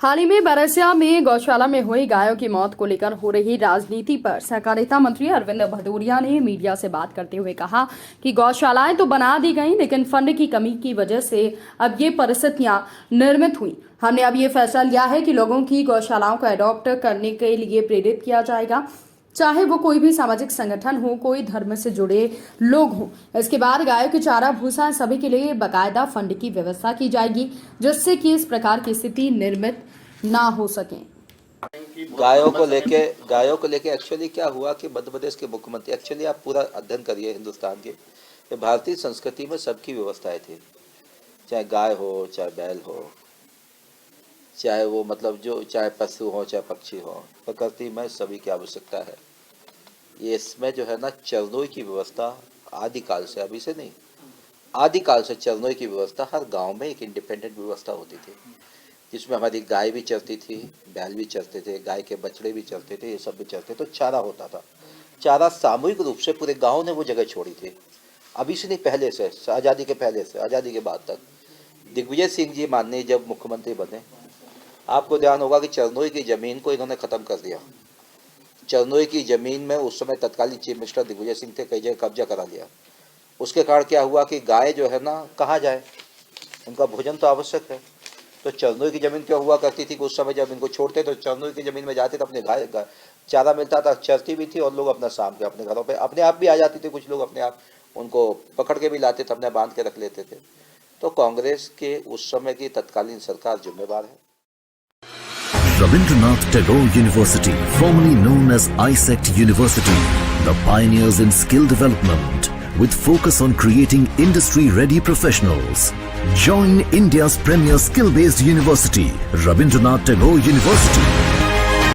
हाल ही में बरसिया में गौशाला में हुई गायों की मौत को लेकर हो रही राजनीति पर सहकारिता मंत्री अरविंद भदौरिया ने मीडिया से बात करते हुए कहा कि गौशालाएं तो बना दी गई, लेकिन फंड की कमी की वजह से अब ये परिस्थितियां निर्मित हुई। हमने अब ये फैसला लिया है कि लोगों की गौशालाओं को अडॉप्ट करने के लिए प्रेरित किया जाएगा, चाहे वो कोई भी सामाजिक संगठन हो, कोई धर्म से जुड़े लोग हों। इसके बाद गायों के चारा भूसा सभी के लिए बाकायदा फंड की व्यवस्था की जाएगी, जिससे कि इस प्रकार की स्थिति निर्मित ना हो सके। गायों को लेके एक्चुअली क्या हुआ कि मध्य प्रदेश के मुख्यमंत्री, एक्चुअली आप पूरा अध्ययन करिए हिंदुस्तान के, भारतीय संस्कृति में सबकी व्यवस्थाएं थी, चाहे गाय हो, चाहे बैल हो, चाहे वो मतलब जो चाहे पशु हो, चाहे पक्षी हो, प्रकृति में सभी की आवश्यकता है। ये इसमें जो है ना चरनोई की व्यवस्था आदिकाल से, अभी से नहीं, आदिकाल से चरनोई की व्यवस्था हर गांव में एक इंडिपेंडेंट व्यवस्था होती थी, जिसमें हमारी गाय भी चरती थी, बैल भी चरते थे, गाय के बछड़े भी चरते थे, ये सब भी चरते, तो चारा होता था। चारा सामूहिक रूप से पूरे गांव ने वो जगह छोड़ी थी, अभी से नहीं, पहले से, आज़ादी के पहले से आज़ादी के बाद तक। दिग्विजय सिंह जी माननीय जब मुख्यमंत्री बने, आपको ध्यान होगा कि चरनोई की ज़मीन को इन्होंने ख़त्म कर दिया। चरनोई की ज़मीन में उस समय तत्कालीन चीफ मिनिस्टर दिग्विजय सिंह थे, कई जगह कब्जा करा लिया। उसके कारण क्या हुआ कि गाय जो है ना कहाँ जाए, उनका भोजन तो आवश्यक है। तो चरनोई की ज़मीन क्या हुआ करती थी कि उस समय जब इनको छोड़ते तो चरनोई की ज़मीन में जाते थे, अपने गाय चारा मिलता था, चरती भी थी, और लोग अपना शाम के अपने घरों पे अपने आप भी आ जाते थे, कुछ लोग अपने आप उनको पकड़ के भी लाते थे, अपने बांध के रख लेते थे। तो कांग्रेस के उस समय की तत्कालीन सरकार जिम्मेवार है। Rabindranath Tagore University, formerly known as ISECT University, the pioneers in skill development with focus on creating industry-ready professionals. Join India's premier skill-based university, Rabindranath Tagore University.